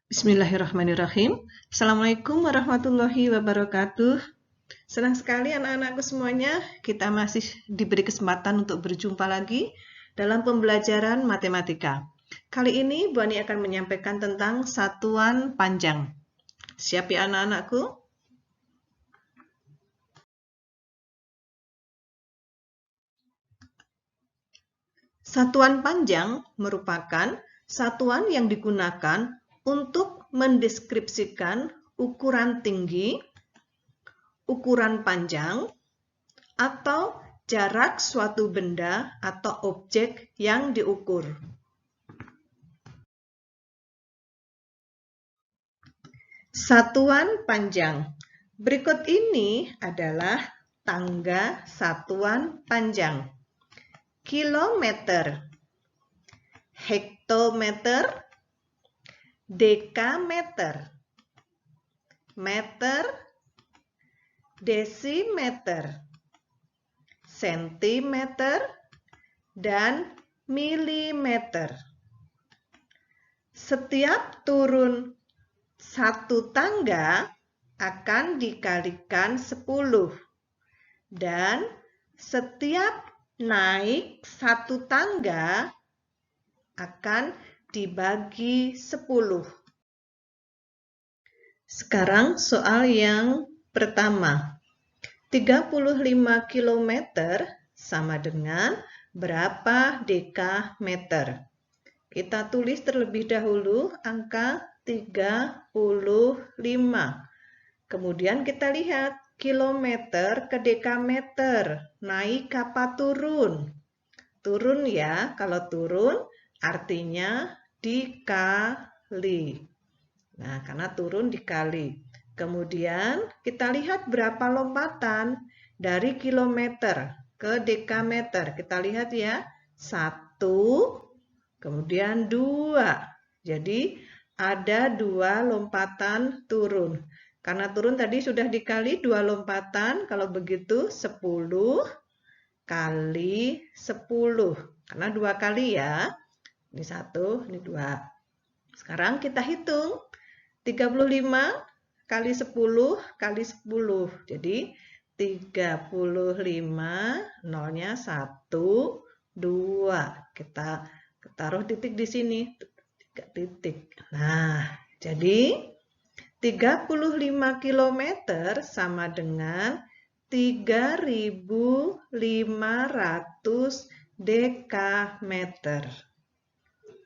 Bismillahirrahmanirrahim. Assalamualaikum warahmatullahi wabarakatuh. Senang sekali anak-anakku semuanya, kita masih diberi kesempatan untuk berjumpa lagi dalam pembelajaran matematika. Kali ini Bu Ani akan menyampaikan tentang satuan panjang. Siap ya anak-anakku? Satuan panjang merupakan satuan yang digunakan untuk mendeskripsikan ukuran tinggi, ukuran panjang, atau jarak suatu benda atau objek yang diukur. Satuan panjang. Berikut ini adalah tangga satuan panjang. Kilometer, hektometer, dekameter, meter, desimeter, sentimeter, dan milimeter. Setiap turun satu tangga akan dikalikan 10 dan setiap naik satu tangga akan dibagi 10. Sekarang soal yang pertama. 35 km sama dengan berapa dekameter? Kita tulis terlebih dahulu angka 35. Kemudian kita lihat kilometer ke dekameter. Naik apa turun? Turun ya, kalau turun artinya dikali. Nah, karena turun dikali. Kemudian kita lihat berapa lompatan dari kilometer ke dekameter. Kita lihat ya, 1, kemudian 2. Jadi ada 2 lompatan turun. Karena turun tadi sudah dikali 2 lompatan, kalau begitu 10 kali 10. Karena 2 kali ya. Ini 1, ini 2. Sekarang kita hitung. 35 kali 10 kali 10. Jadi 35, nolnya 1, 2. Kita taruh titik di sini. 3 titik. Nah, jadi 35 km sama dengan 3.500 dekameter.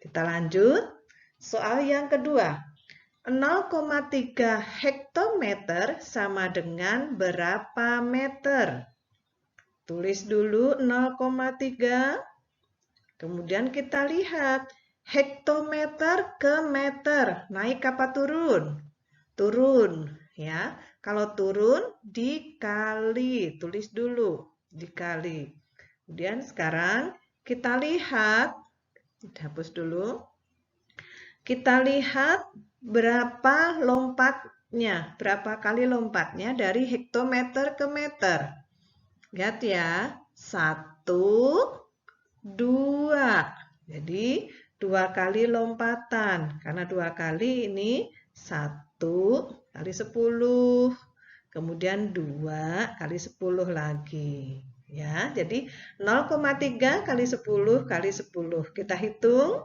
Kita lanjut. Soal yang kedua. 0,3 hektometer sama dengan berapa meter? Tulis dulu 0,3. Kemudian kita lihat hektometer ke meter. Naik apa turun? Turun ya. Kalau turun dikali. Tulis dulu dikali. Kemudian sekarang kita lihat, hapus dulu. Kita lihat berapa lompatnya, berapa kali lompatnya dari hektometer ke meter. Lihat ya, 1, 2. Jadi 2 kali lompatan. Karena 2 kali ini 1 kali 10. Kemudian 2 kali 10 lagi. Ya, jadi 0,3 kali 10 kali 10. Kita hitung.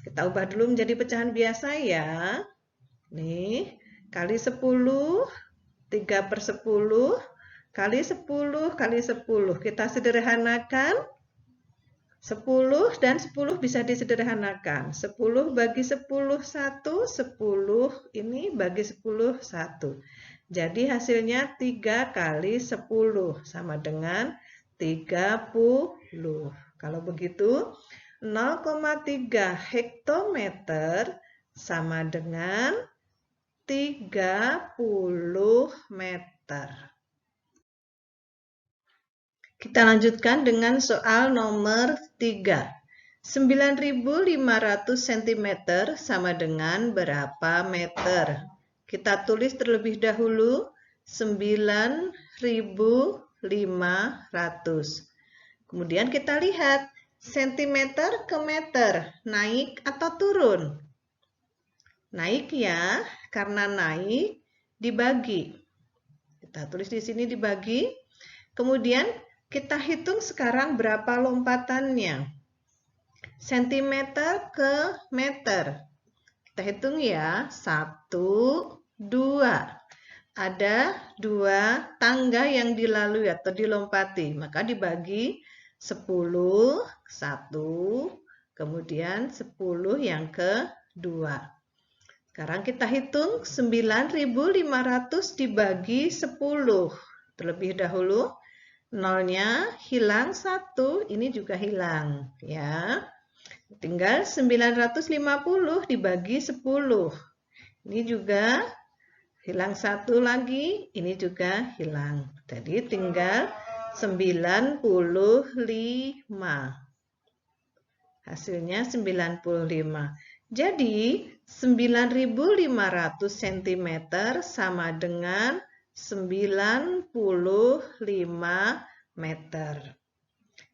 Kita ubah dulu menjadi pecahan biasa ya. Nih, kali 10, 3/10, kali 10, kali 10. Kita sederhanakan. 10 dan 10 bisa disederhanakan. 10 bagi 10, 1. 10 ini bagi 10, 1. Jadi hasilnya 3 kali 10 sama dengan 30. Kalau begitu, 0,3 hektometer sama dengan 30 meter. Kita lanjutkan dengan soal nomor 3. 9.500 cm sama dengan berapa meter? Kita tulis terlebih dahulu 9.500. Kemudian kita lihat sentimeter ke meter, naik atau turun? Naik ya, karena naik dibagi. Kita tulis di sini dibagi. Kemudian kita hitung sekarang berapa lompatannya. Sentimeter ke meter. Kita hitung ya, 1, 2. Ada 2 tangga yang dilalui atau dilompati. Maka dibagi 10, 1, kemudian 10 yang kedua. Sekarang kita hitung 9.500 dibagi 10. Terlebih dahulu, nolnya hilang 1, ini juga hilang. Ya. Tinggal 950 dibagi 10. Ini juga hilang 1 lagi, ini juga hilang. Jadi tinggal 95. Hasilnya 95. Jadi 9.500 cm sama dengan 95 meter.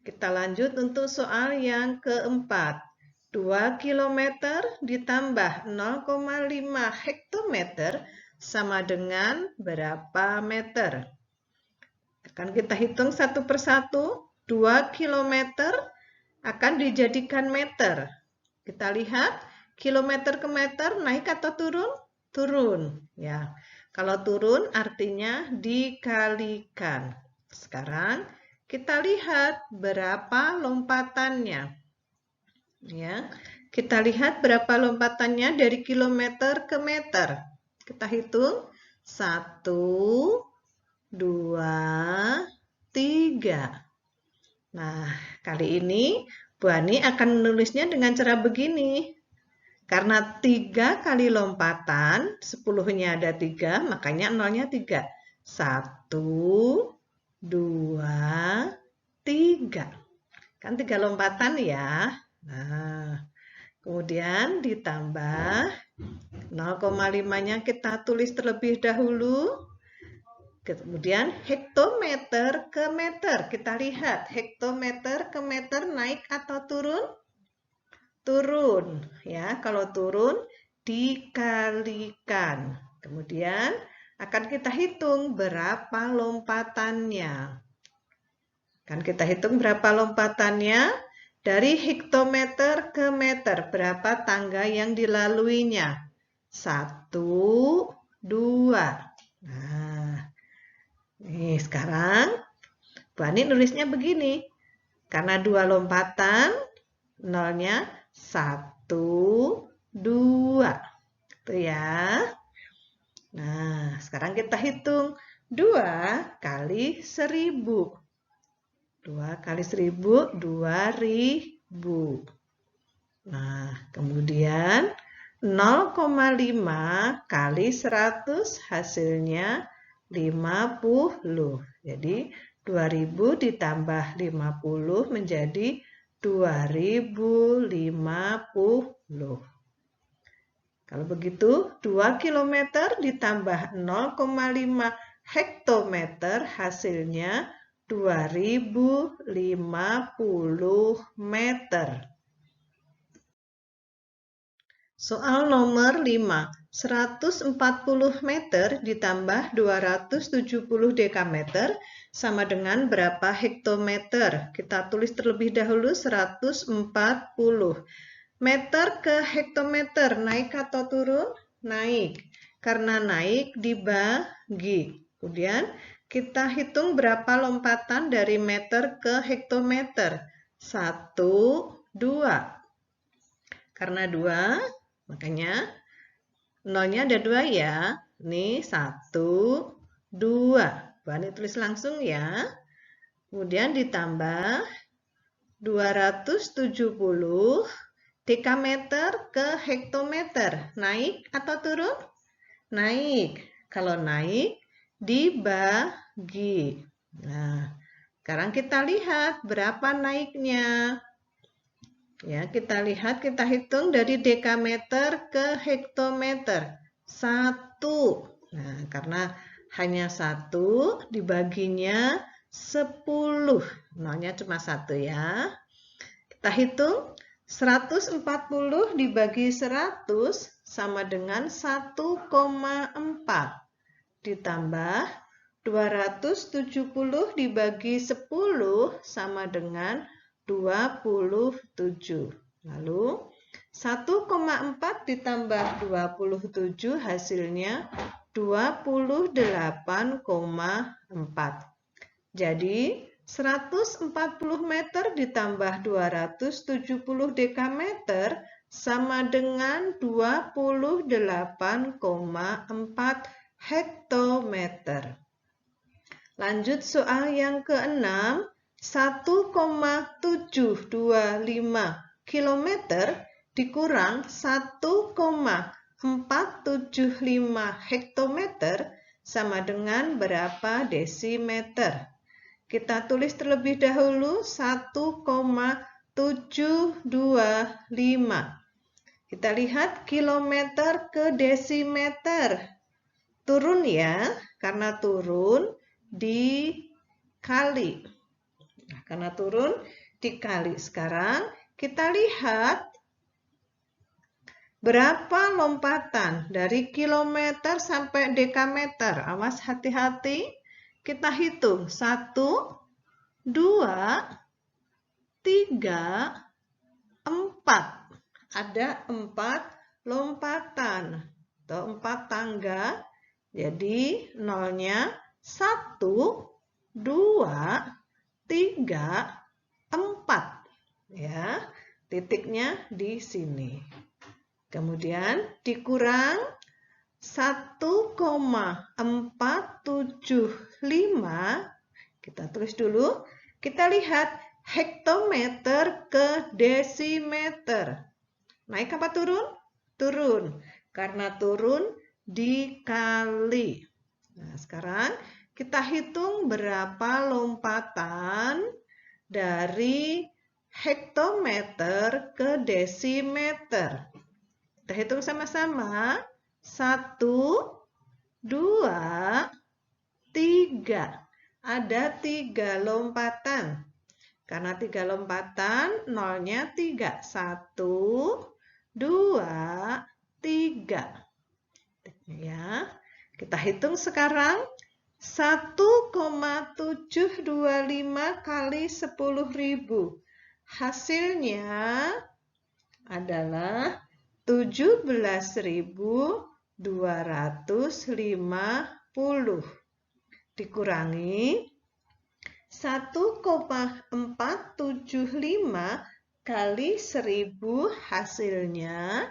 Kita lanjut untuk soal yang keempat. 2 km ditambah 0,5 hektometer sama dengan berapa meter? Akan kita hitung satu persatu. 2 km akan dijadikan meter. Kita lihat kilometer ke meter naik atau turun? Turun. Ya. Kalau turun artinya dikalikan. Sekarang kita lihat berapa lompatannya. Ya, kita lihat berapa lompatannya dari kilometer ke meter. Kita hitung 1, 2, 3. Nah, kali ini Bu Ani akan menulisnya dengan cara begini. Karena 3 kali lompatan, 10-nya ada 3, makanya nolnya 3. 1, 2, 3. Kan 3 lompatan ya. Nah, kemudian ditambah 0,5-nya kita tulis terlebih dahulu. Kemudian hektometer ke meter. Kita lihat hektometer ke meter naik atau turun? Turun. Ya, kalau turun dikalikan. Kemudian akan kita hitung berapa lompatannya. Kan kita hitung berapa lompatannya? Dari hektometer ke meter, berapa tangga yang dilaluinya? 1, 2. Nah, nih sekarang Bu Ani nulisnya begini. Karena 2 lompatan, nolnya 1, 2. Itu ya. Nah, sekarang kita hitung 2 kali 1000. 2 kali 1000, 2000. Nah, kemudian 0,5 kali 100 hasilnya 50. Jadi 2000 ditambah 50 menjadi 2050. Kalau begitu 2 km ditambah 0,5 hektometer hasilnya 2050 meter. Soal nomor 5. 140 meter ditambah 270 dekameter sama dengan berapa hektometer? Kita tulis terlebih dahulu 140. Meter ke hektometer, naik atau turun? Naik. Karena naik dibagi. Kemudian kita hitung berapa lompatan dari meter ke hektometer. 1, 2. Karena 2, makanya nolnya ada 2 ya. Ini 1, 2. Bu Ani tulis langsung ya. Kemudian ditambah 270 dekameter ke hektometer. Naik atau turun? Naik. Kalau naik, dibagi. Nah, sekarang kita lihat berapa naiknya. Ya, kita lihat, kita hitung dari dekameter ke hektometer. 1. Nah, karena hanya 1, dibaginya 10. Nolnya cuma 1 ya. Kita hitung 140 dibagi 100 sama dengan 1,4. Ditambah 270 dibagi 10 sama dengan 27. Lalu 1,4 ditambah 27 hasilnya 28,4. Jadi 140 meter ditambah 270 dekameter sama dengan 28,4 hektometer. Lanjut soal yang ke-6, 1,725 km dikurang 1,475 hektometer sama dengan berapa desimeter? Kita tulis terlebih dahulu 1,725. Kita lihat kilometer ke desimeter. Turun ya, karena turun dikali. Nah, karena turun dikali. Sekarang kita lihat berapa lompatan dari kilometer sampai dekameter. Awas hati-hati. Kita hitung. 1, 2, 3, 4. Ada 4 lompatan atau 4 tangga. Jadi nolnya 1, 2, 3, 4. Ya, titiknya di sini. Kemudian dikurang 1,475. Kita tulis dulu. Kita lihat hektometer ke desimeter. Naik apa turun? Turun. Karena turun dikali. Nah, sekarang kita hitung berapa lompatan dari hektometer ke desimeter. Kita hitung sama-sama. 1, 2, 3. Ada 3 lompatan. Karena 3 lompatan, nolnya 3. 1, 2, 3. Ya, kita hitung sekarang 1,725 kali 10.000. Hasilnya adalah 17.250 dikurangi 1,475 kali 1000 hasilnya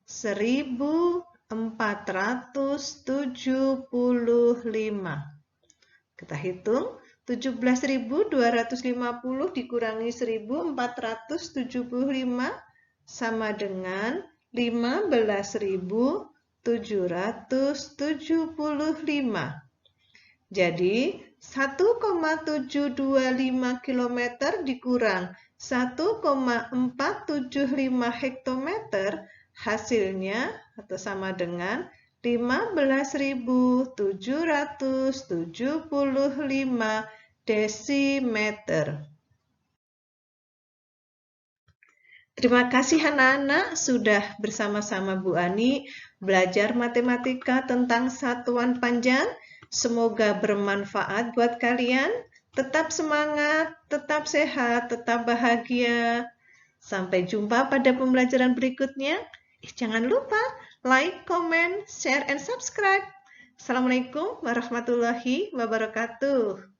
1475. Kita hitung 17.250 dikurangi 1475 sama dengan 15.775. Jadi 1,725 km dikurang 1,475 hektometer hasilnya atau sama dengan 15.775 desimeter. Terima kasih anak-anak sudah bersama-sama Bu Ani belajar matematika tentang satuan panjang. Semoga bermanfaat buat kalian. Tetap semangat, tetap sehat, tetap bahagia. Sampai jumpa pada pembelajaran berikutnya. Jangan lupa like, comment, share, and subscribe. Assalamualaikum warahmatullahi wabarakatuh.